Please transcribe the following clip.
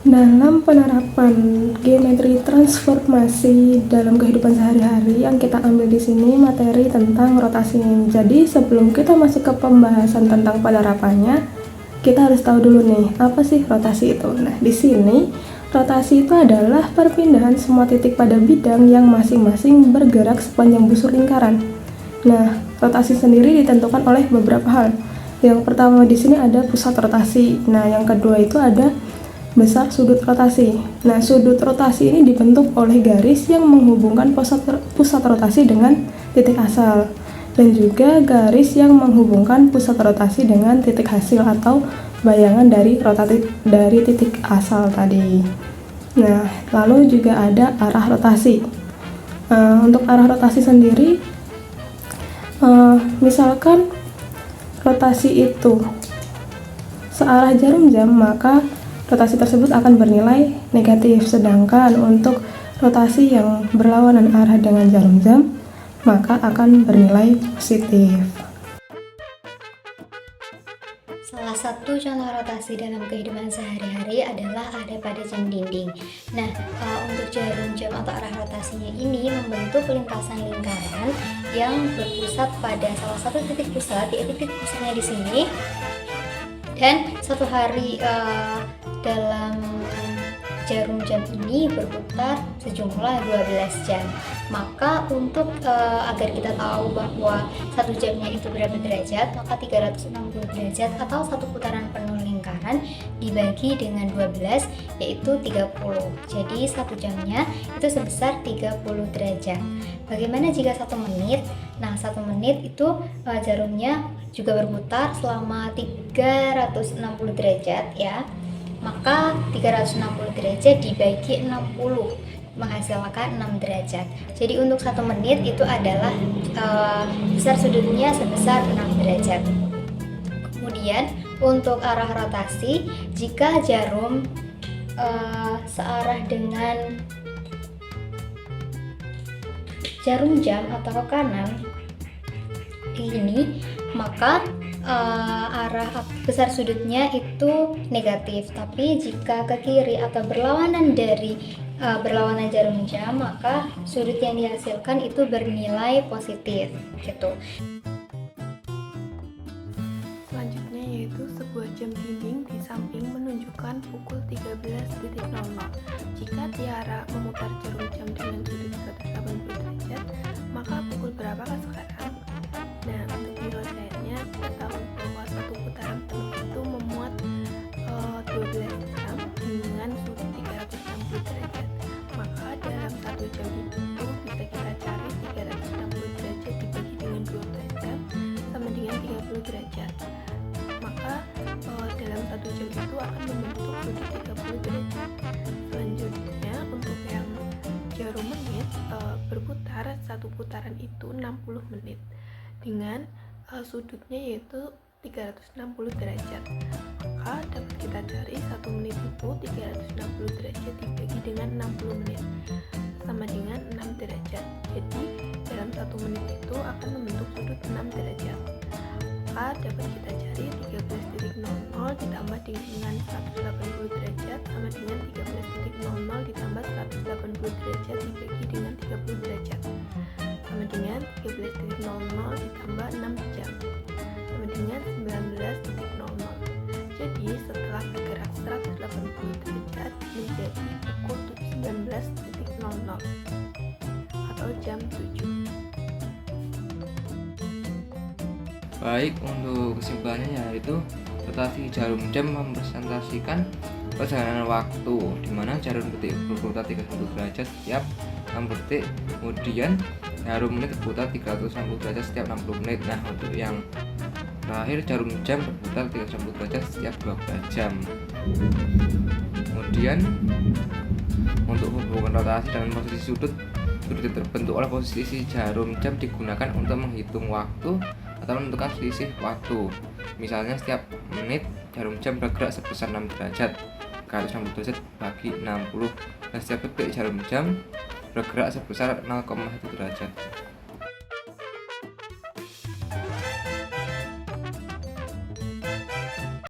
Dalam penerapan geometri transformasi dalam kehidupan sehari-hari, yang kita ambil di sini materi tentang rotasi. Jadi sebelum kita masuk ke pembahasan tentang penerapannya, kita harus tahu dulu nih, apa sih rotasi itu? Nah, di sini rotasi itu adalah perpindahan semua titik pada bidang yang masing-masing bergerak sepanjang busur lingkaran. Nah, rotasi sendiri ditentukan oleh beberapa hal. Yang pertama di sini ada pusat rotasi. Nah, yang kedua itu ada besar sudut rotasi. Nah, sudut rotasi ini dibentuk oleh garis yang menghubungkan pusat rotasi dengan titik asal, dan juga garis yang menghubungkan pusat rotasi dengan titik hasil atau bayangan dari titik asal tadi. Nah, lalu juga ada arah rotasi. Untuk arah rotasi sendiri, misalkan rotasi itu searah jarum jam, maka rotasi tersebut akan bernilai negatif. Sedangkan untuk rotasi yang berlawanan arah dengan jarum jam, maka akan bernilai positif. Salah satu contoh rotasi dalam kehidupan sehari-hari adalah ada pada jam dinding. Nah, untuk jarum jam atau arah rotasinya ini membentuk lintasan lingkaran yang berpusat pada salah satu titik pusat, yaitu titik pusatnya di sini. Dan satu hari dalam jarum jam ini berputar sejumlah 12 jam. Maka untuk agar kita tahu bahwa satu jamnya itu berapa derajat, maka 360 derajat atau satu putaran penuh lingkaran dibagi dengan 12, yaitu 30. Jadi satu jamnya itu sebesar 30 derajat. Bagaimana jika 1 menit? Nah, 1 menit itu jarumnya juga berputar selama 360 derajat ya. Maka 360 derajat dibagi 60 menghasilkan 6 derajat. Jadi untuk 1 menit itu adalah besar sudutnya sebesar 6 derajat. Kemudian untuk arah rotasi, jika jarum searah dengan jarum jam atau kanan ini, maka arah besar sudutnya itu negatif. Tapi jika ke kiri atau berlawanan dari berlawanan jarum jam, maka sudut yang dihasilkan itu bernilai positif gitu. Selanjutnya yaitu sebuah jam dinding di samping menunjukkan pukul 13.00. Jika tiara memutar jarum jam dengan sudut 180 derajat, maka pukul berapakah sekarang? Nah, untuk penyelesaiannya kita tahu bahwa satu putaran penuh itu memuat 12 jam dengan sudut 360 derajat. Maka dalam 1 jam itu bisa kita cari 360 derajat dibagi dengan 12 jam sama dengan 30 derajat. Maka dalam 1 jam itu akan membentuk sudut 30 derajat. Selanjutnya untuk yang jarum menit, berputar satu putaran itu 60 menit dengan sudutnya yaitu 360 derajat. Maka dapat kita cari 1 menit itu 360 derajat dibagi dengan 60 menit sama dengan 6 derajat. Jadi dalam 1 menit itu akan membentuk sudut 6 derajat. Maka dapat kita cari 13.00 ditambah dengan 180 derajat sama dengan 13.00 ditambah 180 derajat dibagi dengan 30 derajat sama dengan 13.00 ditambah 6 jam sama dengan 19.00. Jadi setelah bergerak 180 derajat menjadi pukul 19.00 atau jam 7. Baik, untuk kesimpulannya yaitu rotasi jarum jam merepresentasikan perjalanan waktu, di mana jarum detik berputar 30 derajat setiap 60 detik, kemudian jarum menit berputar 360 derajat setiap 60 menit. Nah, untuk yang terakhir jarum jam berputar 360 derajat setiap 12 jam. Kemudian untuk hubungan rotasi dan posisi sudut yang terbentuk oleh posisi jarum jam digunakan untuk menghitung waktu atau menentukan selisih waktu. Misalnya setiap menit jarum jam bergerak sebesar 6 derajat, 360 derajat bagi 60, dan setiap detik jarum jam bergerak sebesar 0,1 derajat.